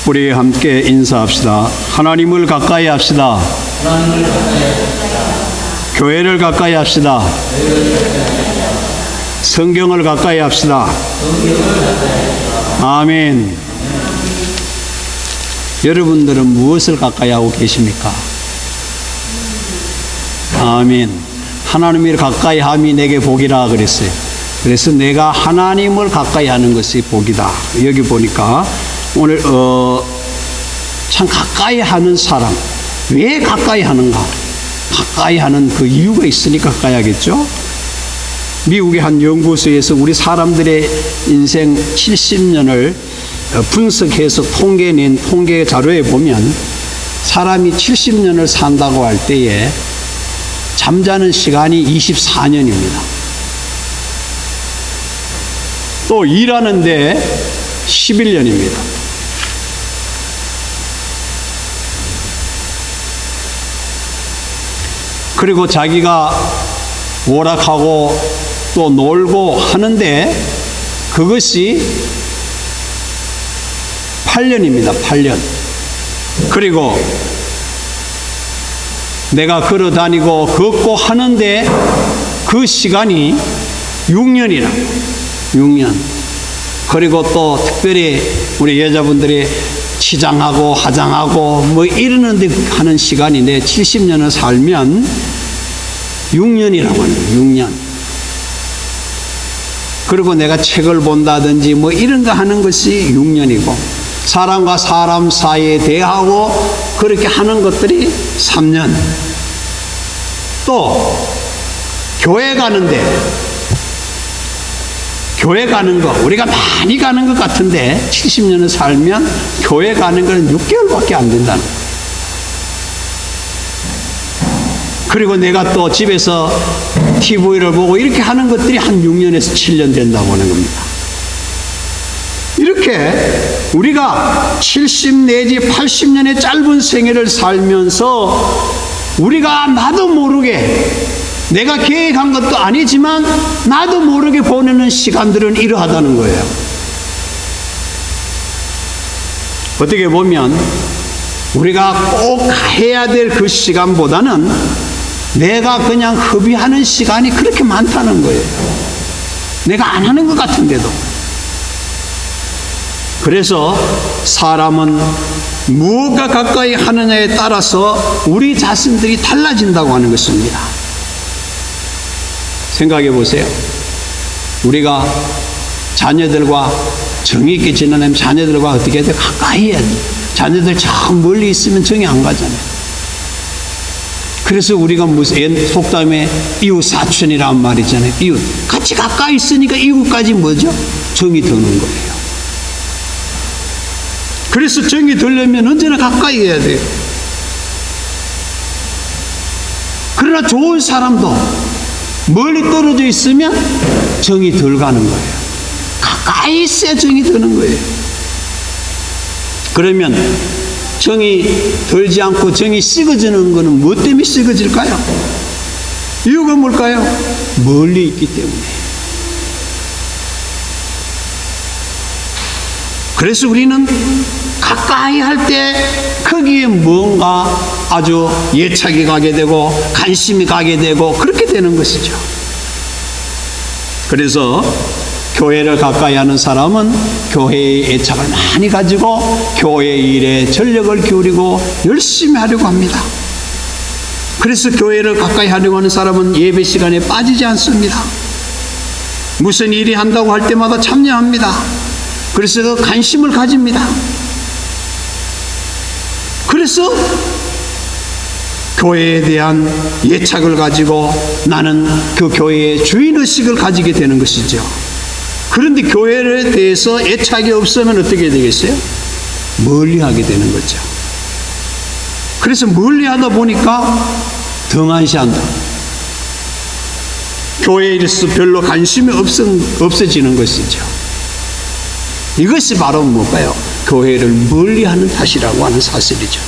우리 함께 인사합시다. 하나님을 가까이 합시다. 교회를 가까이 합시다. 성경을 가까이 합시다. 아멘. 여러분들은 무엇을 가까이 하고 계십니까? 아멘. 하나님을 가까이 함이 내게 복이라 그랬어요. 그래서 내가 하나님을 가까이 하는 것이 복이다. 여기 보니까 오늘 참 가까이 하는 사람, 왜 가까이 하는가? 가까이 하는 그 이유가 있으니까 가까이 하겠죠? 미국의 한 연구소에서 우리 사람들의 인생 70년을 분석해서 통계낸 통계 자료에 보면 사람이 70년을 산다고 할 때에 잠자는 시간이 24년입니다. 또 일하는데 11년입니다. 그리고 자기가 오락하고 또 놀고 하는데 그것이 8년입니다. 8년. 그리고 내가 걸어 다니고 걷고 하는데 그 시간이 6년이라. 6년. 그리고 또 특별히 우리 여자분들이 치장하고 화장하고 뭐 이러는데 하는 시간이 내 70년을 살면 6년이라고 합니다. 6년. 그리고 내가 책을 본다든지 뭐 이런 거 하는 것이 6년이고 사람과 사람 사이에 대하고 그렇게 하는 것들이 3년. 또 교회 가는 거 우리가 많이 가는 것 같은데 70년을 살면 교회 가는 거는 6개월밖에 안 된다는 거예요. 그리고 내가 또 집에서 TV를 보고 이렇게 하는 것들이 한 6년에서 7년 된다고 하는 겁니다. 이렇게 우리가 70 내지 80년의 짧은 생애를 살면서 우리가 나도 모르게 내가 계획한 것도 아니지만 나도 모르게 보내는 시간들은 이러하다는 거예요. 어떻게 보면 우리가 꼭 해야 될 그 시간보다는 내가 그냥 허비하는 시간이 그렇게 많다는 거예요. 내가 안 하는 것 같은데도. 그래서 사람은 무엇과 가까이 하느냐에 따라서 우리 자신들이 달라진다고 하는 것입니다. 생각해 보세요. 우리가 자녀들과 정이 있게 지내려면 자녀들과 어떻게 해야 돼? 가까이 해야 돼. 자녀들 참 멀리 있으면 정이 안 가잖아요. 그래서 우리가 무슨 속담에 이웃 사촌이라는 말 있잖아요. 이웃. 같이 가까이 있으니까 이웃까지 뭐죠? 정이 드는 거예요. 그래서 정이 들려면 언제나 가까이 해야 돼요. 그러나 좋은 사람도 멀리 떨어져 있으면 정이 덜 가는 거예요. 가까이 있어야 정이 드는 거예요. 그러면 정이 들지 않고 정이 식어지는 것은 뭐 때문에 식어질까요? 이유가 뭘까요? 멀리 있기 때문에. 그래서 우리는 가까이 할 때 거기에 뭔가 아주 예착이 가게 되고 관심이 가게 되고 그렇게 되는 것이죠. 그래서 교회를 가까이 하는 사람은 교회의 애착을 많이 가지고 교회 일에 전력을 기울이고 열심히 하려고 합니다. 그래서 교회를 가까이 하려고 하는 사람은 예배 시간에 빠지지 않습니다. 무슨 일이 한다고 할 때마다 참여합니다. 그래서 그 관심을 가집니다. 그래서 교회에 대한 예착을 가지고 나는 그 교회의 주인의식을 가지게 되는 것이죠. 그런데 교회에 대해서 애착이 없으면 어떻게 되겠어요? 멀리하게 되는 거죠. 그래서 멀리하다 보니까 등한시한다. 교회에 대해서 별로 관심이 없어지는 것이죠. 이것이 바로 뭘까요? 교회를 멀리하는 탓이라고 하는 사실이죠.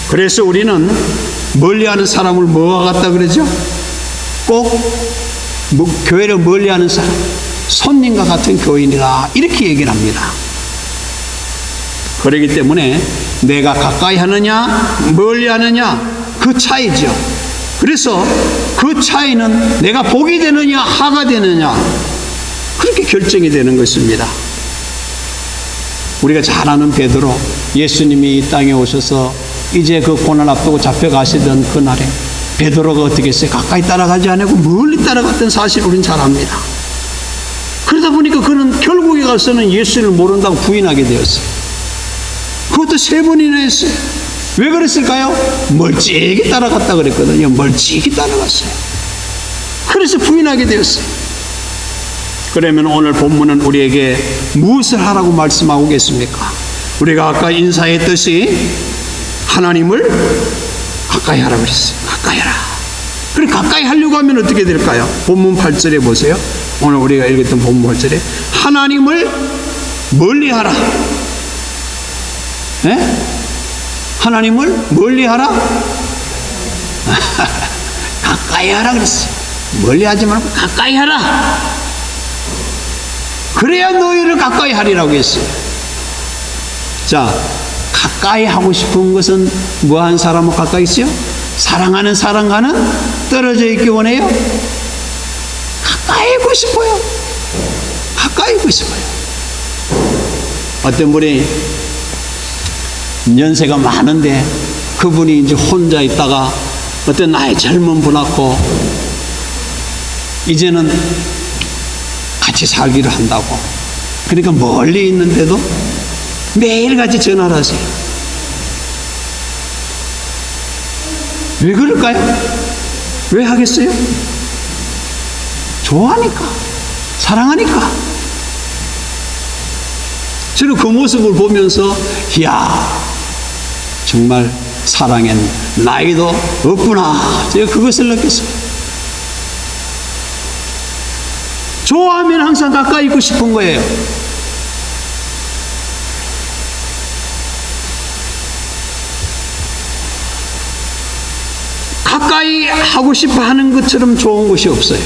그래서 우리는 멀리하는 사람을 뭐와 같다 그러죠? 꼭 교회를 멀리하는 사람, 손님과 같은 교인이다 이렇게 얘기를 합니다. 그렇기 때문에 내가 가까이 하느냐 멀리 하느냐 그 차이죠. 그래서 그 차이는 내가 복이 되느냐 하가 되느냐 그렇게 결정이 되는 것입니다. 우리가 잘 아는 베드로, 예수님이 이 땅에 오셔서 이제 그 고난 앞두고 잡혀가시던 그날에 베드로가 어떻게 했어요? 가까이 따라가지 않고 멀리 따라갔던 사실 우리는 잘 압니다. 그러다 보니까 그는 결국에 가서는 예수를 모른다고 부인하게 되었어요. 그것도 3번이나 했어요. 왜 그랬을까요? 멀찍이 따라갔다 그랬거든요. 멀찍이 따라갔어요. 그래서 부인하게 되었어요. 그러면 오늘 본문은 우리에게 무엇을 하라고 말씀하고 계십니까? 우리가 아까 인사했듯이 하나님을 가까이 하라고 그랬어요. 가까이 하라. 그럼 가까이 하려고 하면 어떻게 될까요? 본문 8절에 보세요. 오늘 우리가 읽었던 본문 8절에 하나님을 멀리 하라. 네? 하나님을 멀리 하라? 가까이 하라 그랬어요. 멀리 하지 말고 가까이 하라. 그래야 너희를 가까이 하리라고 했어요. 자, 가까이 하고 싶은 것은 뭐한 사람을 가까이 있어요? 사랑하는 사람과는 떨어져 있기 원해요? 가까이 있고 싶어요. 가까이 있고 싶어요. 어떤 분이 연세가 많은데 그분이 이제 혼자 있다가 어떤 나이 젊은 분하고 이제는 같이 살기를 한다고. 그러니까 멀리 있는데도 매일같이 전화를 하세요. 왜 그럴까요? 왜 하겠어요? 좋아하니까, 사랑하니까. 저는 그 모습을 보면서 이야, 정말 사랑엔 나이도 없구나. 제가 그것을 느꼈어요. 좋아하면 항상 가까이 있고 싶은 거예요. 가까이 하고 싶어 하는 것처럼 좋은 것이 없어요.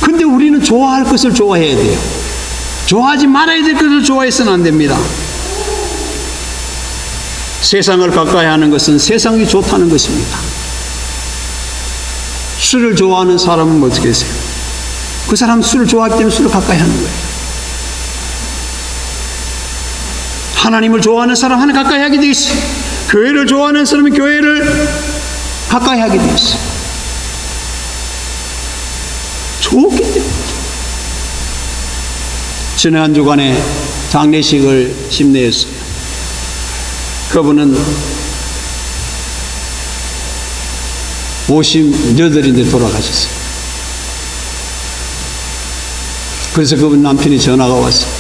근데 우리는 좋아할 것을 좋아해야 돼요. 좋아하지 말아야 될 것을 좋아해서는 안 됩니다. 세상을 가까이 하는 것은 세상이 좋다는 것입니다. 술을 좋아하는 사람은 어떻게 하세요? 그 사람은 술을 좋아하기 때문에 술을 가까이 하는 거예요. 하나님을 좋아하는 사람 하나님 가까이 하게 돼 있어요. 교회를 좋아하는 사람은 교회를 가까이 하게 돼 있어요. 좋기 때문에. 지난 한 주간에 장례식을 심내했어요. 그분은 58인데 돌아가셨어요. 그래서 그분 남편이 전화가 왔어요.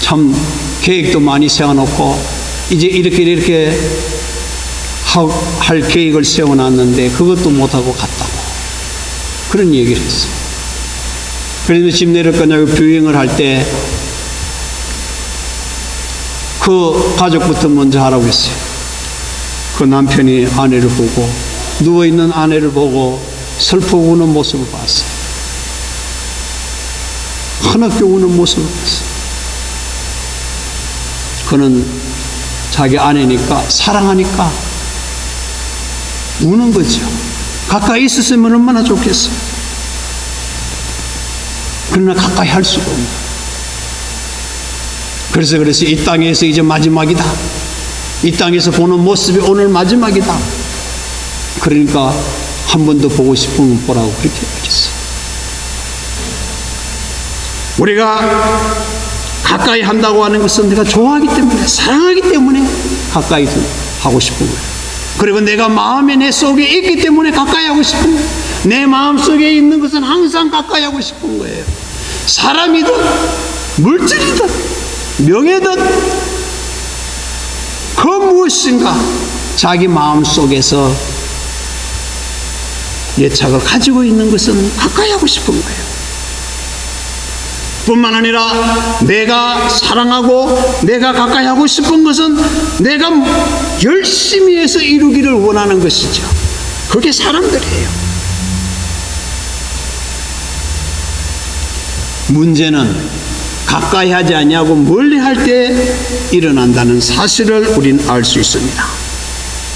참 계획도 많이 세워놓고 이제 이렇게 할 계획을 세워놨는데 그것도 못하고 갔다고 그런 얘기를 했어요. 그래서 집 내릴 거냐고 비행을 할 때 그 가족부터 먼저 하라고 했어요. 그 남편이 아내를 보고 누워있는 아내를 보고 슬퍼 우는 모습을 봤어요. 흐느껴 우는 모습을 봤어요. 그는 자기 아내니까 사랑하니까 우는 거죠. 가까이 있었으면 얼마나 좋겠어요. 그러나 가까이 할 수가 없는. 그래서 이 땅에서 이제 마지막이다. 이 땅에서 보는 모습이 오늘 마지막이다. 그러니까 한 번 더 보고 싶으면 보라고 그렇게 말했어요. 우리가 가까이 한다고 하는 것은 내가 좋아하기 때문에, 사랑하기 때문에 가까이 하고 싶은 거예요. 그리고 내가 마음에 내 속에 있기 때문에 가까이 하고 싶은 거예요. 내 마음 속에 있는 것은 항상 가까이 하고 싶은 거예요. 사람이든 물질이든 명예든 그 무엇인가 자기 마음 속에서 애착을 가지고 있는 것은 가까이 하고 싶은 거예요. 뿐만 아니라 내가 사랑하고 내가 가까이 하고 싶은 것은 내가 열심히 해서 이루기를 원하는 것이죠. 그게 사람들이에요. 문제는 가까이 하지 아니하고 멀리 할 때 일어난다는 사실을 우리는 알 수 있습니다.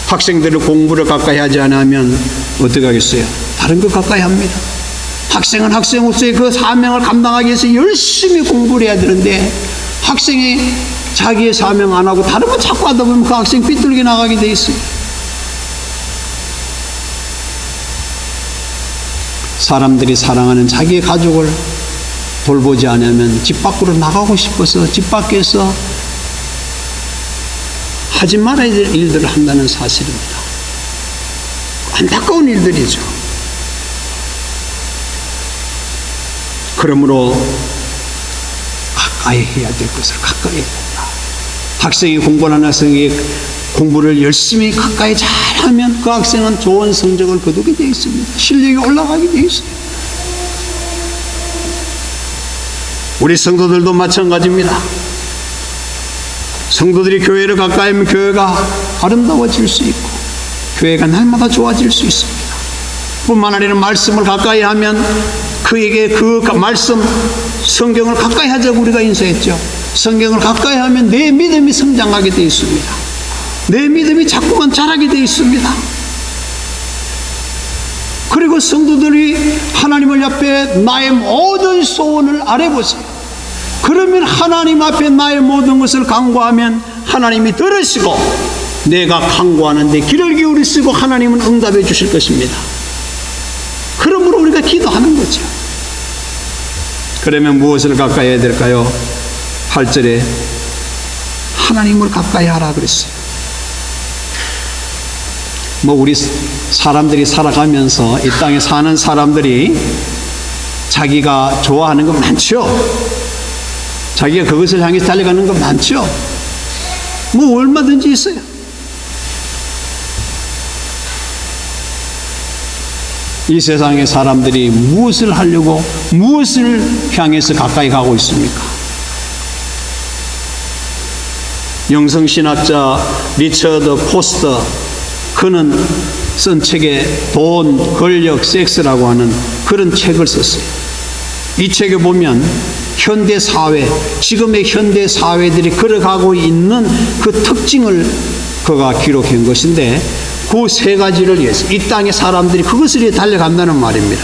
학생들을 공부를 가까이 하지 않으면 어떻게 하겠어요? 다른 거 가까이 합니다. 학생은 학생으로서의 그 사명을 감당하기 위해서 열심히 공부를 해야 되는데 학생이 자기의 사명 안 하고 다른 거 자꾸 하다 보면 그 학생 삐뚤게 나가게 돼 있어요. 사람들이 사랑하는 자기의 가족을 돌보지 않으면 집 밖으로 나가고 싶어서 집 밖에서 하지 말아야 될 일들을 한다는 사실입니다. 안타까운 일들이죠. 그러므로 가까이 해야 될 것을 가까이 해야 된다. 학생이 공부하는 학생이 공부를 열심히 가까이 잘하면 그 학생은 좋은 성적을 거두게 되어 있습니다. 실력이 올라가게 되어 있어요. 우리 성도들도 마찬가지입니다. 성도들이 교회를 가까이 하면 교회가 아름다워질 수 있고 교회가 날마다 좋아질 수 있습니다. 뿐만 아니라 말씀을 가까이 하면 그에게 그 말씀 성경을 가까이 하자고 우리가 인사했죠. 성경을 가까이 하면 내 믿음이 성장하게 되어 있습니다. 내 믿음이 자꾸만 자라게 되어 있습니다. 그리고 성도들이 하나님을 앞에 나의 모든 소원을 아뢰보세요. 그러면 하나님 앞에 나의 모든 것을 간구하면 하나님이 들으시고 내가 간구하는데 귀를 기울이시고 하나님은 응답해 주실 것입니다. 그러므로 우리가 기도하는 거죠. 그러면 무엇을 가까이 해야 될까요? 8절에 하나님을 가까이 하라 그랬어요. 우리 사람들이 살아가면서 이 땅에 사는 사람들이 자기가 좋아하는 거 많죠. 자기가 그것을 향해서 달려가는 거 많죠. 얼마든지 있어요. 이 세상의 사람들이 무엇을 하려고 무엇을 향해서 가까이 가고 있습니까? 영성신학자 리처드 포스터, 그는 쓴 책에 돈, 권력, 섹스라고 하는 그런 책을 썼어요. 이 책에 보면 현대 사회, 지금의 현대 사회들이 걸어가고 있는 그 특징을 그가 기록한 것인데 그 세 가지를 위해서 이 땅의 사람들이 그것을 위해 달려간다는 말입니다.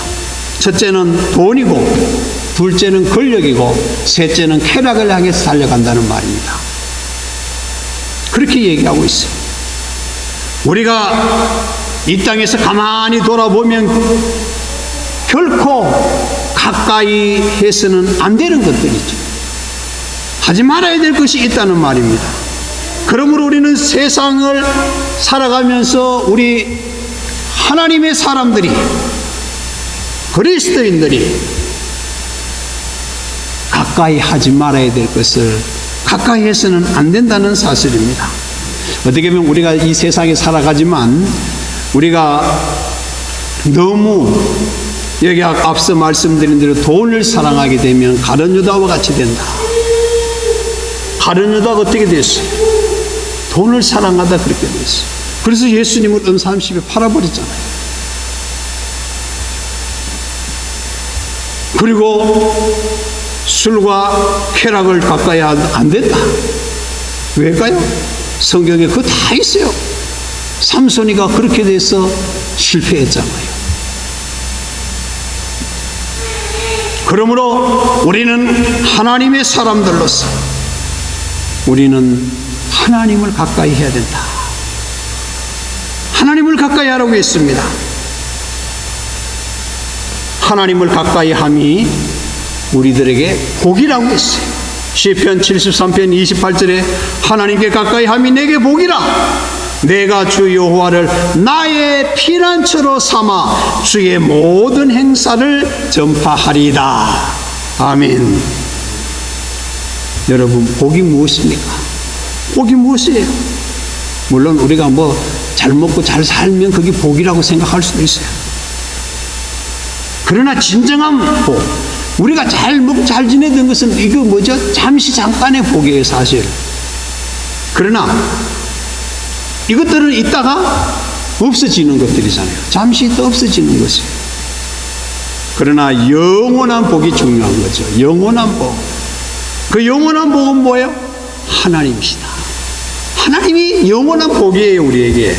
첫째는 돈이고, 둘째는 권력이고, 셋째는 쾌락을 향해서 달려간다는 말입니다. 그렇게 얘기하고 있어요. 우리가 이 땅에서 가만히 돌아보면 결코 가까이 해서는 안 되는 것들이죠. 하지 말아야 될 것이 있다는 말입니다. 그러므로 우리는 세상을 살아가면서 우리 하나님의 사람들이, 그리스도인들이 가까이 하지 말아야 될 것을 가까이 해서는 안 된다는 사실입니다. 어떻게 보면 우리가 이 세상에 살아가지만 우리가 너무 여기 앞서 말씀드린 대로 돈을 사랑하게 되면 가룟 유다와 같이 된다. 가룟 유다가 어떻게 됐어요? 돈을 사랑하다 그렇게 됐어요. 그래서 예수님을 은30에 팔아버렸잖아요. 그리고 술과 쾌락을 가까이 안 된다. 왜일까요? 성경에 그거 다 있어요. 삼손이가 그렇게 돼서 실패했잖아요. 그러므로 우리는 하나님의 사람들로서 우리는 하나님을 가까이 해야 된다. 하나님을 가까이 하라고 했습니다. 하나님을 가까이 함이 우리들에게 복이라고 했어요. 시편 73편 28절에 하나님께 가까이 함이 내게 복이라. 내가 주 여호와를 나의 피난처로 삼아 주의 모든 행사를 전파하리이다. 아멘. 여러분, 복이 무엇입니까? 복이 무엇이에요? 물론 우리가 잘 먹고 잘 살면 그게 복이라고 생각할 수도 있어요. 그러나 진정한 복, 우리가 잘 먹고 잘 지내던 것은 이거 뭐죠? 잠시 잠깐의 복이에요, 사실. 그러나 이것들은 있다가 없어지는 것들이잖아요. 잠시 있다 없어지는 것이에요. 그러나 영원한 복이 중요한 거죠. 영원한 복. 그 영원한 복은 뭐예요? 하나님이시다. 하나님이 영원한 복이에요, 우리에게.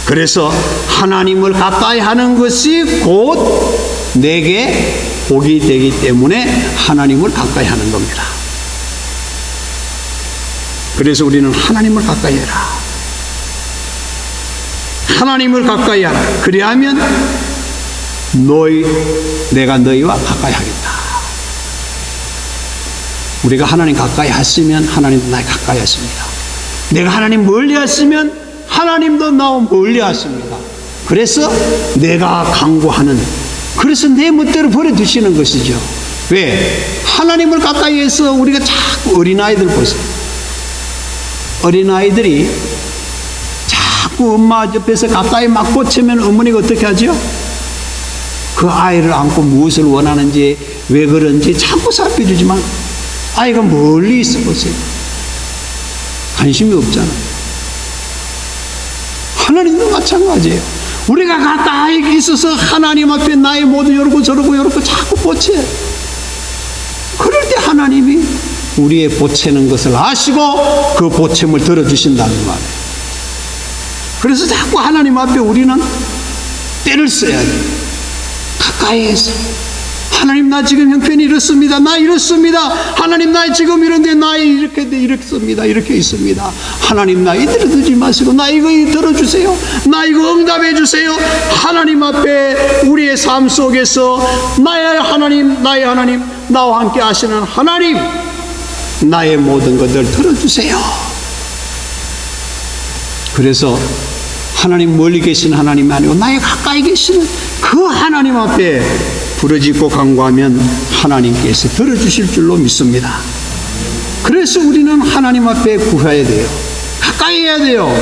그래서 하나님을 가까이 하는 것이 곧 내게 복이 되기 때문에 하나님을 가까이 하는 겁니다. 그래서 우리는 하나님을 가까이 해라. 하나님을 가까이 하라. 그리하면 내가 너희와 가까이 하겠다. 우리가 하나님 가까이 하시면 하나님도 나에 가까이 하십니다. 내가 하나님 멀리 하시면 하나님도 나와 멀리 하십니다. 그래서 내가 강구하는, 그래서 내 멋대로 버려두시는 것이죠. 왜? 하나님을 가까이 해서 우리가 자꾸 어린아이들 보세요. 어린아이들이 자꾸 엄마 옆에서 가까이 막 꽂히면 어머니가 어떻게 하죠? 그 아이를 안고 무엇을 원하는지, 왜 그런지 자꾸 살펴주지만 아이가 멀리 있어 보세요. 관심이 없잖아요. 하나님도 마찬가지예요. 우리가 가까이 있어서 하나님 앞에 나의 모두 이러고 저러고 자꾸 보채. 그럴 때 하나님이 우리의 보채는 것을 아시고 그 보챔을 들어주신다는 말이에요. 그래서 자꾸 하나님 앞에 우리는 때를 써야 돼요. 가까이 해서 하나님, 나 지금 형편이 이렇습니다. 나 이렇습니다. 하나님, 나 지금 이런데 나 이렇습니다. 이렇게 있습니다. 하나님, 나 이대로 두지 마시고 나 이거 들어주세요. 나 이거 응답해 주세요. 하나님 앞에 우리의 삶 속에서 나의 하나님, 나와 함께 하시는 하나님, 나의 모든 것들 들어주세요. 그래서 하나님 멀리 계신 하나님이 아니고 나의 가까이 계시는 그 하나님 앞에 부르짖고 간구하면 하나님께서 들어주실 줄로 믿습니다. 그래서 우리는 하나님 앞에 구해야 돼요. 가까이 해야 돼요.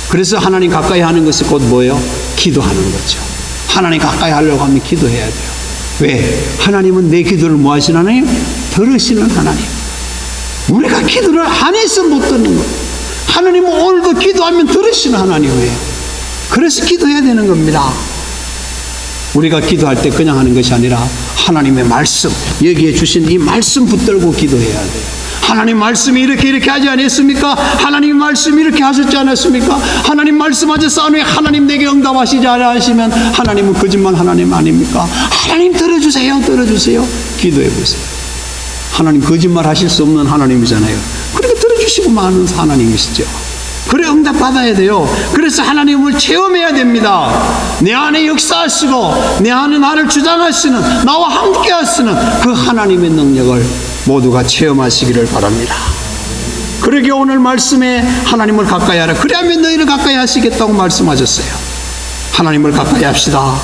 그래서 하나님 가까이 하는 것이 곧 뭐예요? 기도하는 거죠. 하나님 가까이 하려고 하면 기도해야 돼요. 왜? 하나님은 내 기도를 뭐 하시는 하나님? 들으시는 하나님. 우리가 기도를 안 해서 못 듣는 거예요. 하나님은 오늘도 기도하면 들으시는 하나님이에요. 그래서 기도해야 되는 겁니다. 우리가 기도할 때 그냥 하는 것이 아니라 하나님의 말씀, 여기에 주신 이 말씀 붙들고 기도해야 돼요. 하나님 말씀이 이렇게 하지 않았습니까? 하나님 말씀이 이렇게 하셨지 않았습니까? 하나님 말씀하셨사오니 하나님 내게 응답하시지 않으시면 하나님은 거짓말 하나님 아닙니까? 하나님 들어주세요. 기도해 보세요. 하나님 거짓말 하실 수 없는 하나님이잖아요. 그러니까 들어주시고 마는 하나님이시죠. 그래 응답 받아야 돼요. 그래서 하나님을 체험해야 됩니다. 내 안에 역사하시고 내 안에 나를 주장하시는, 나와 함께 하시는 그 하나님의 능력을 모두가 체험하시기를 바랍니다. 그러게 오늘 말씀에 하나님을 가까이 하라. 그래야면 너희를 가까이 하시겠다고 말씀하셨어요. 하나님을 가까이 합시다.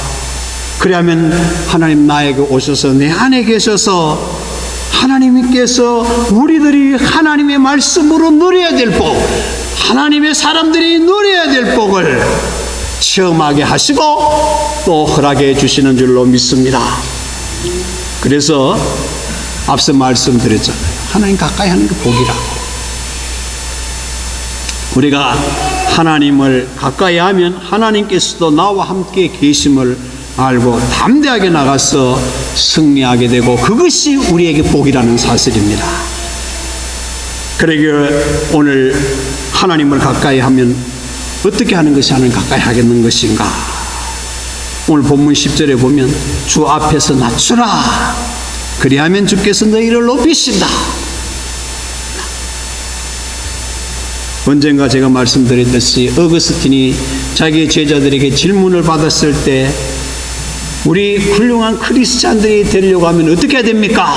그래야면 하나님 나에게 오셔서 내 안에 계셔서 하나님께서 우리들이 하나님의 말씀으로 누려야 될 복, 하나님의 사람들이 누려야 될 복을 체험하게 하시고 또 허락해 주시는 줄로 믿습니다. 그래서 앞서 말씀드렸잖아요. 하나님 가까이 하는 게 복이라고. 우리가 하나님을 가까이 하면 하나님께서도 나와 함께 계심을 알고 담대하게 나가서 승리하게 되고 그것이 우리에게 복이라는 사실입니다. 그러기에 오늘 하나님을 가까이 하면 어떻게 하는 것이 하나님 가까이 하겠는 것인가? 오늘 본문 10절에 보면 주 앞에서 낮추라. 그리하면 주께서 너희를 높이신다. 언젠가 제가 말씀드렸듯이 어거스틴이 자기 제자들에게 질문을 받았을 때 우리 훌륭한 크리스찬들이 되려고 하면 어떻게 해야 됩니까?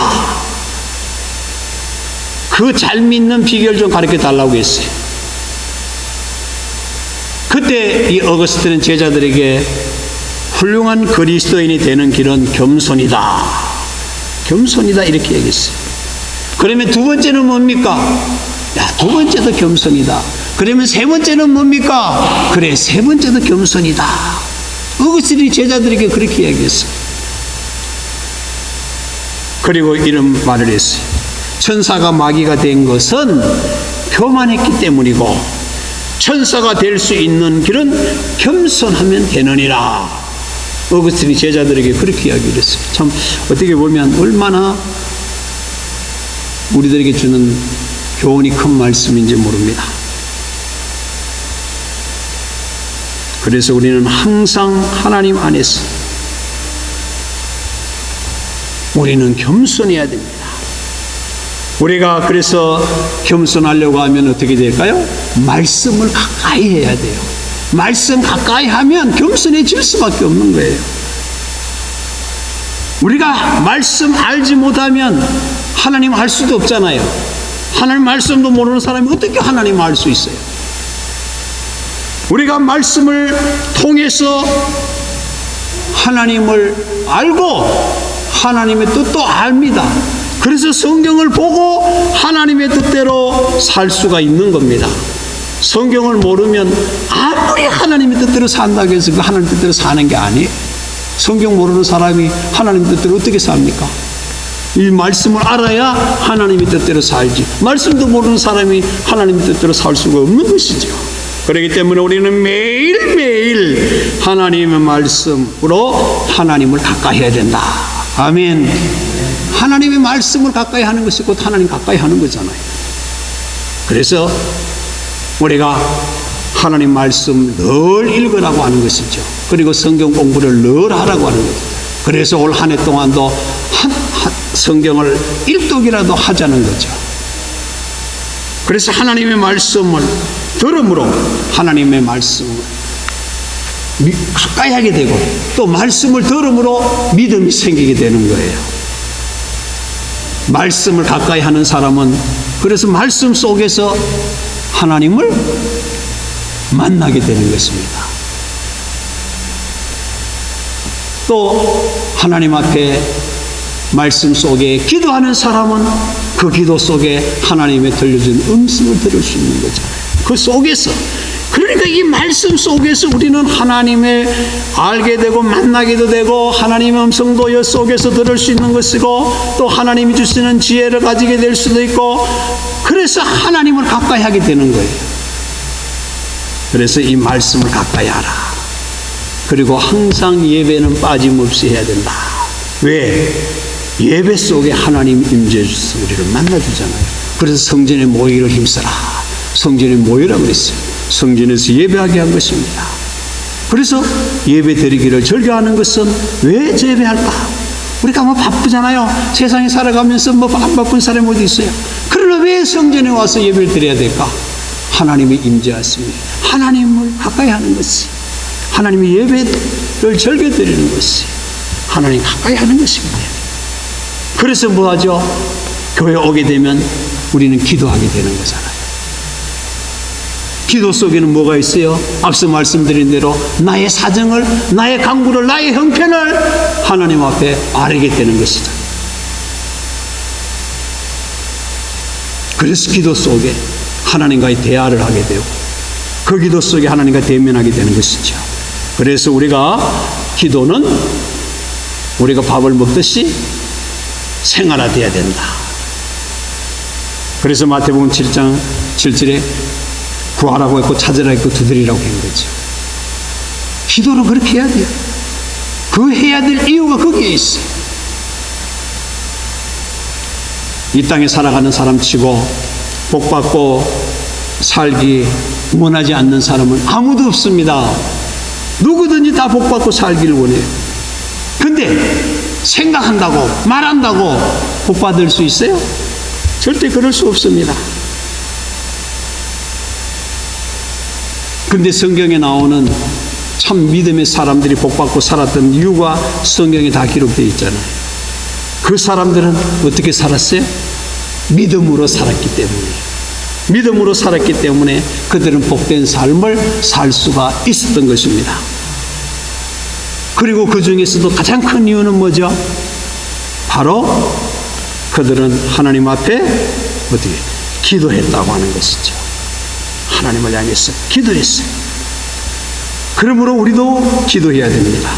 그 잘 믿는 비결 좀 가르쳐 달라고 했어요. 그때 이 어거스틴은 제자들에게 훌륭한 그리스도인이 되는 길은 겸손이다. 겸손이다 이렇게 얘기했어요. 그러면 두 번째는 뭡니까? 야, 두 번째도 겸손이다. 그러면 세 번째는 뭡니까? 그래, 세 번째도 겸손이다. 어거스틴이 제자들에게 그렇게 얘기했어요. 그리고 이런 말을 했어요. 천사가 마귀가 된 것은 교만했기 때문이고 천사가 될 수 있는 길은 겸손하면 되느니라. 어거스틴이 제자들에게 그렇게 이야기를 했어요. 참 어떻게 보면 얼마나 우리들에게 주는 교훈이 큰 말씀인지 모릅니다. 그래서 우리는 항상 하나님 안에서 우리는 겸손해야 됩니다. 우리가 그래서 겸손하려고 하면 어떻게 될까요? 말씀을 가까이 해야 돼요. 말씀 가까이 하면 겸손해질 수밖에 없는 거예요. 우리가 말씀 알지 못하면 하나님 알 수도 없잖아요. 하나님 말씀도 모르는 사람이 어떻게 하나님 알 수 있어요? 우리가 말씀을 통해서 하나님을 알고 하나님의 뜻도 압니다. 그래서 성경을 보고 하나님의 뜻대로 살 수가 있는 겁니다. 성경을 모르면 아무리 하나님의 뜻대로 산다고 해서 그 하나님 뜻대로 사는 게 아니에요. 성경 모르는 사람이 하나님 뜻대로 어떻게 삽니까? 이 말씀을 알아야 하나님의 뜻대로 살지. 말씀도 모르는 사람이 하나님의 뜻대로 살 수가 없는 것이죠. 그렇기 때문에 우리는 매일매일 하나님의 말씀으로 하나님을 가까이 해야 된다. 아멘. 하나님의 말씀을 가까이 하는 것이 곧 하나님 가까이 하는 거잖아요. 그래서 우리가 하나님 말씀 늘 읽으라고 하는 것이죠. 그리고 성경 공부를 늘 하라고 하는 거죠. 그래서 올 한 해 동안도 성경을 일독이라도 하자는 거죠. 그래서 하나님의 말씀을 들음으로 하나님의 말씀을 가까이 하게 되고 또 말씀을 들음으로 믿음이 생기게 되는 거예요. 말씀을 가까이 하는 사람은 그래서 말씀 속에서 하나님을 만나게 되는 것입니다. 또 하나님 앞에 말씀 속에 기도하는 사람은 그 기도 속에 하나님의 들려준 음성을 들을 수 있는 거잖아요. 그 속에서 그러니까 이 말씀 속에서 우리는 하나님을 알게 되고 만나기도 되고 하나님의 음성도 이 속에서 들을 수 있는 것이고 또 하나님이 주시는 지혜를 가지게 될 수도 있고 그래서 하나님을 가까이 하게 되는 거예요. 그래서 이 말씀을 가까이 하라. 그리고 항상 예배는 빠짐없이 해야 된다. 왜? 예배 속에 하나님 임재해 주셔서 우리를 만나주잖아요. 그래서 성전에 모이기를 힘써라. 성전에 모이라고 그랬어요. 성전에서 예배하게 한 것입니다. 그래서 예배 드리기를 즐겨하는 것은 왜 예배할까? 우리가 뭐 바쁘잖아요. 세상에 살아가면서 뭐 안 바쁜 사람이 어디 있어요? 그러나 왜 성전에 와서 예배를 드려야 될까? 하나님의 임재하심이 하나님을 가까이 하는 것이 하나님의 예배를 즐겨 드리는 것이 하나님 가까이 하는 것입니다. 그래서 뭐하죠? 교회 오게 되면 우리는 기도하게 되는 거잖아요. 기도 속에는 뭐가 있어요? 앞서 말씀드린 대로 나의 사정을, 나의 간구를, 나의 형편을 하나님 앞에 아뢰게 되는 것이죠. 그래서 기도 속에 하나님과의 대화를 하게 되고 그 기도 속에 하나님과 대면하게 되는 것이죠. 그래서 우리가 기도는 우리가 밥을 먹듯이 생활화되어야 된다. 그래서 마태복음 7장 7절에 구하라고 했고 찾으라 했고 두드리라고 한 거죠. 기도를 그렇게 해야 돼요. 그 해야 될 이유가 거기에 있어요. 이 땅에 살아가는 사람치고 복받고 살기 원하지 않는 사람은 아무도 없습니다. 누구든지 다 복받고 살기를 원해요. 근데 생각한다고 말한다고 복받을 수 있어요? 절대 그럴 수 없습니다. 근데 성경에 나오는 참 믿음의 사람들이 복받고 살았던 이유가 성경에 다 기록되어 있잖아요. 그 사람들은 어떻게 살았어요? 믿음으로 살았기 때문에. 믿음으로 살았기 때문에 그들은 복된 삶을 살 수가 있었던 것입니다. 그리고 그 중에서도 가장 큰 이유는 뭐죠? 바로 그들은 하나님 앞에 어떻게 기도했다고 하는 것이죠. 하나님을 향해서 기도했어요. 그러므로 우리도 기도해야 됩니다.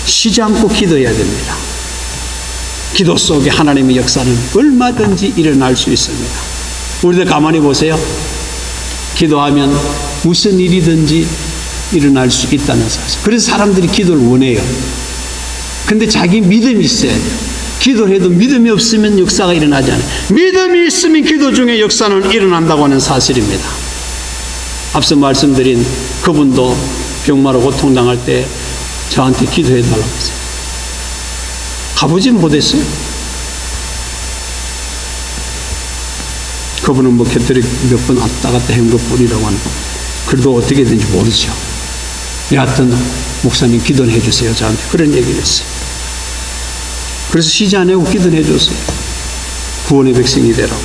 쉬지 않고 기도해야 됩니다. 기도 속에 하나님의 역사는 얼마든지 일어날 수 있습니다. 우리들 가만히 보세요. 기도하면 무슨 일이든지 일어날 수 있다는 사실. 그래서 사람들이 기도를 원해요. 근데 자기 믿음이 있어야 돼요. 기도해도 믿음이 없으면 역사가 일어나지 않아요. 믿음이 있으면 기도 중에 역사는 일어난다고 하는 사실입니다. 앞서 말씀드린 그분도 병마로 고통당할 때 저한테 기도해 달라고 했어요. 가보진 못했어요. 그분은 뭐 곁들이 몇 번 왔다 갔다 한 것뿐이라고 하는 거. 그래도 어떻게 되는지 모르죠. 여하튼 목사님 기도는 해주세요. 저한테 그런 얘기를 했어요. 그래서 쉬지 안 하고 기도는 해줬어요. 구원의 백성이 되라고,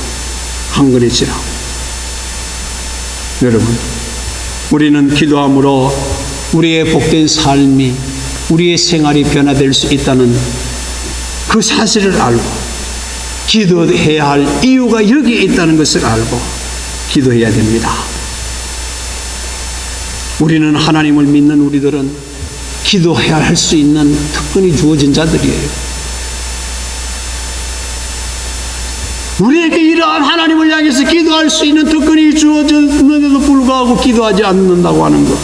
강건해지라고. 여러분, 우리는 기도함으로 우리의 복된 삶이, 우리의 생활이 변화될 수 있다는 그 사실을 알고, 기도해야 할 이유가 여기에 있다는 것을 알고 기도해야 됩니다. 우리는 하나님을 믿는 우리들은 기도해야 할 수 있는 특권이 주어진 자들이에요. 우리에게 이러한 하나님을 향해서 기도할 수 있는 특권이 주어졌는데도 불구하고 기도하지 않는다고 하는 것.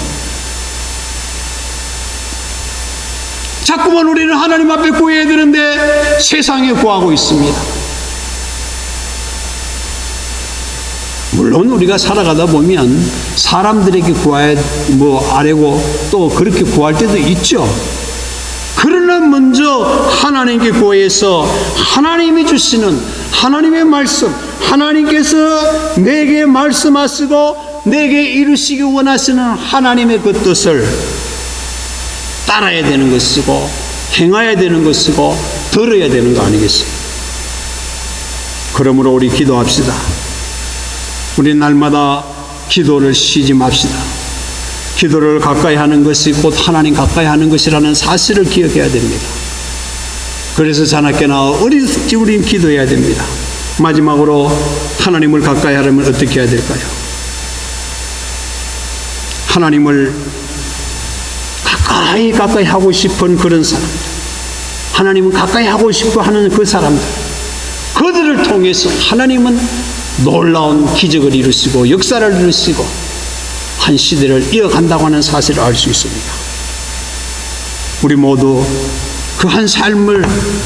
자꾸만 우리는 하나님 앞에 구해야 되는데 세상에 구하고 있습니다. 물론 우리가 살아가다 보면 사람들에게 구해야 아래고 또 그렇게 구할 때도 있죠. 그러나 먼저 하나님께 구해서 하나님이 주시는 하나님의 말씀, 하나님께서 내게 말씀하시고 내게 이루시기 원하시는 하나님의 그 뜻을 따라야 되는 것이고 행해야 되는 것이고 들어야 되는 거 아니겠습니까? 그러므로 우리 기도합시다. 우리 날마다 기도를 쉬지 맙시다. 기도를 가까이 하는 것이 곧 하나님 가까이 하는 것이라는 사실을 기억해야 됩니다. 그래서 자나깨나 어리석지 우린 기도해야 됩니다. 마지막으로 하나님을 가까이 하려면 어떻게 해야 될까요? 하나님을 가까이 하고 싶은 그런 사람들, 하나님은 가까이 하고 싶어 하는 그 사람들, 그들을 통해서 하나님은 놀라운 기적을 이루시고 역사를 이루시고 한 시대를 이어간다고 하는 사실을 알 수 있습니다. 우리 모두 그 한 삶을,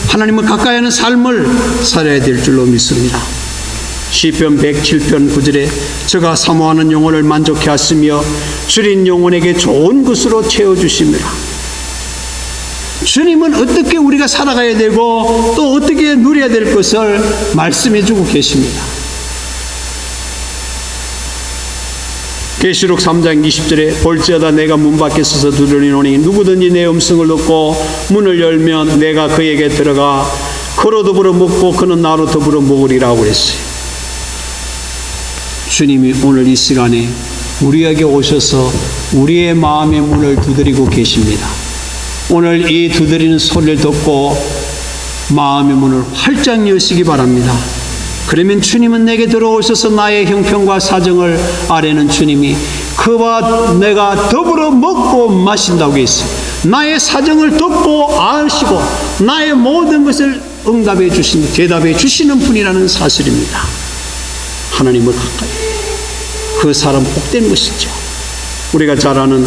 하나님을 가까이 하는 삶을 살아야 될 줄로 믿습니다. 시편 107편 9절에 저가 사모하는 영혼을 만족해 하시며 주린 영혼에게 좋은 것으로 채워주십니다. 주님은 어떻게 우리가 살아가야 되고 또 어떻게 누려야 될 것을 말씀해 주고 계십니다. 계시록 3장 20절에 볼지어다 내가 문 밖에 서서 두드리노니 누구든지 내 음성을 듣고 문을 열면 내가 그에게 들어가 그로 더불어 먹고 그는 나로 더불어 먹으리라고 했어요. 주님이 오늘 이 시간에 우리에게 오셔서 우리의 마음의 문을 두드리고 계십니다. 오늘 이 두드리는 소리를 듣고 마음의 문을 활짝 여시기 바랍니다. 그러면 주님은 내게 들어오셔서 나의 형편과 사정을 아뢰는 주님이 그와 내가 더불어 먹고 마신다고 했어요. 나의 사정을 듣고 아시고 나의 모든 것을 응답해 주시는, 대답해 주시는 분이라는 사실입니다. 하나님을 가까이, 그 사람 복된 것이죠. 우리가 잘 아는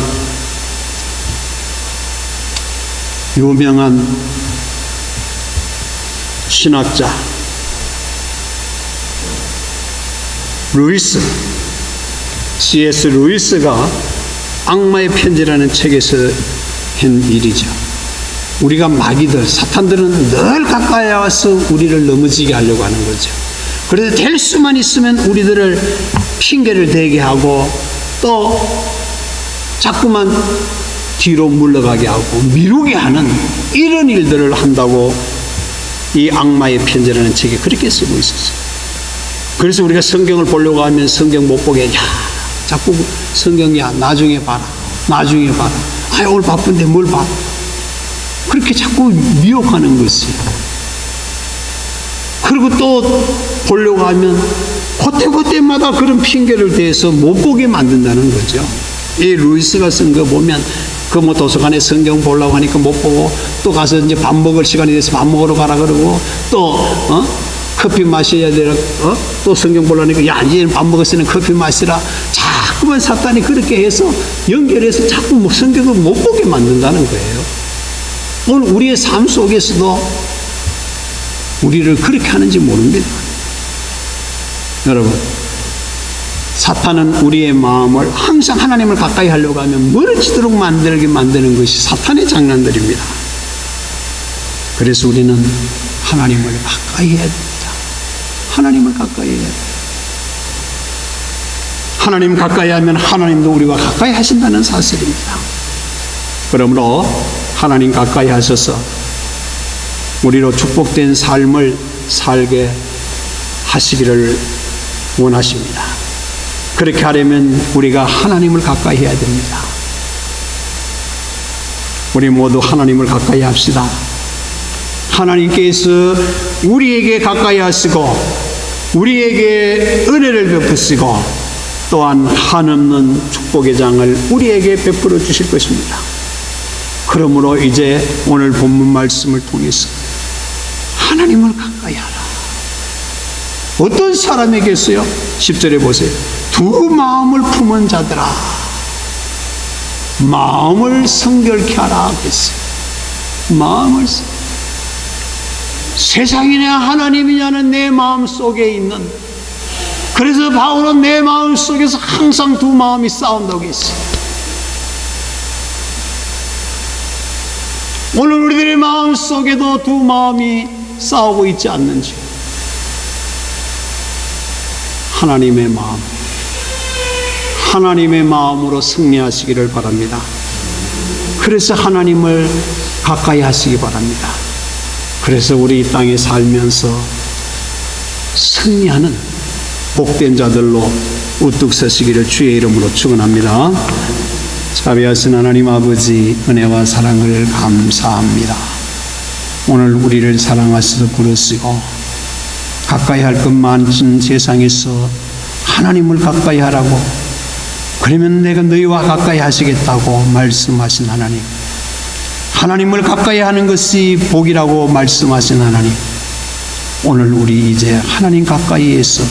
유명한 신학자 루이스, C.S. 루이스가 악마의 편지라는 책에서 한 일이죠. 우리가 마귀들, 사탄들은 늘 가까이 와서 우리를 넘어지게 하려고 하는 거죠. 그래서 될 수만 있으면 우리들을 핑계를 대게 하고 또 자꾸만 뒤로 물러가게 하고 미루게 하는 이런 일들을 한다고 이 악마의 편지라는 책에 그렇게 쓰고 있었어요. 그래서 우리가 성경을 보려고 하면 성경 못 보게, 야, 자꾸 성경이야, 나중에 봐라, 나중에 봐라. 아, 오늘 바쁜데 뭘 봐. 그렇게 자꾸 미혹하는 것이에요. 그리고 또 보려고 하면 그때마다 그런 핑계를 대서 못 보게 만든다는 거죠. 이 루이스가 쓴 거 보면 그 도서관에 성경 보려고 하니까 못 보고 또 가서 이제 밥 먹을 시간이 돼서 밥 먹으러 가라 그러고 또 커피 마셔야 되라 또 성경 보려니까 야 이제 밥 먹었으니 커피 마시라 자꾸 자꾸만 사탄이 그렇게 해서 연결해서 자꾸 성경을 못 보게 만든다는 거예요. 오늘 우리의 삶 속에서도 우리를 그렇게 하는지 모릅니다. 여러분, 사탄은 우리의 마음을 항상 하나님을 가까이 하려고 하면 멀어지도록 만들게 만드는 것이 사탄의 장난들입니다. 그래서 우리는 하나님을 가까이 해야 됩니다. 하나님을 가까이 해야 됩니다. 하나님 가까이 하면 하나님도 우리와 가까이 하신다는 사실입니다. 그러므로 하나님 가까이 하셔서 우리로 축복된 삶을 살게 하시기를 원하십니다. 그렇게 하려면 우리가 하나님을 가까이 해야 됩니다. 우리 모두 하나님을 가까이 합시다. 하나님께서 우리에게 가까이 하시고 우리에게 은혜를 베푸시고 또한 한없는 축복의 장을 우리에게 베풀어 주실 것입니다. 그러므로 이제 오늘 본문 말씀을 통해서 하나님을 가까이 하라. 어떤 사람에게서요? 10절에 보세요. 두 마음을 품은 자들아, 마음을 성결케 하라 그랬어요. 마음을 세상이냐 하나님이냐는 내 마음 속에 있는, 그래서 바울은 내 마음 속에서 항상 두 마음이 싸운다고 했어요. 오늘 우리들의 마음 속에도 두 마음이 싸우고 있지 않는지, 하나님의 마음, 하나님의 마음으로 승리하시기를 바랍니다. 그래서 하나님을 가까이 하시기 바랍니다. 그래서 우리 이 땅에 살면서 승리하는 복된 자들로 우뚝 서시기를 주의 이름으로 축원합니다. 자비하신 하나님 아버지, 은혜와 사랑을 감사합니다. 오늘 우리를 사랑하셔서 부르시고 가까이 할 것 많은 세상에서 하나님을 가까이 하라고, 그러면 내가 너희와 가까이 하시겠다고 말씀하신 하나님, 하나님을 가까이 하는 것이 복이라고 말씀하신 하나님, 오늘 우리 이제 하나님 가까이에서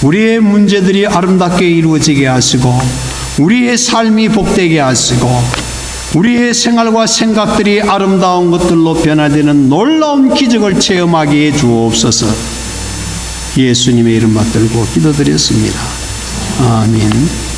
우리의 문제들이 아름답게 이루어지게 하시고 우리의 삶이 복되게 하시고 우리의 생활과 생각들이 아름다운 것들로 변화되는 놀라운 기적을 체험하게 해 주옵소서. 예수님의 이름 받들고 기도드렸습니다. 아멘.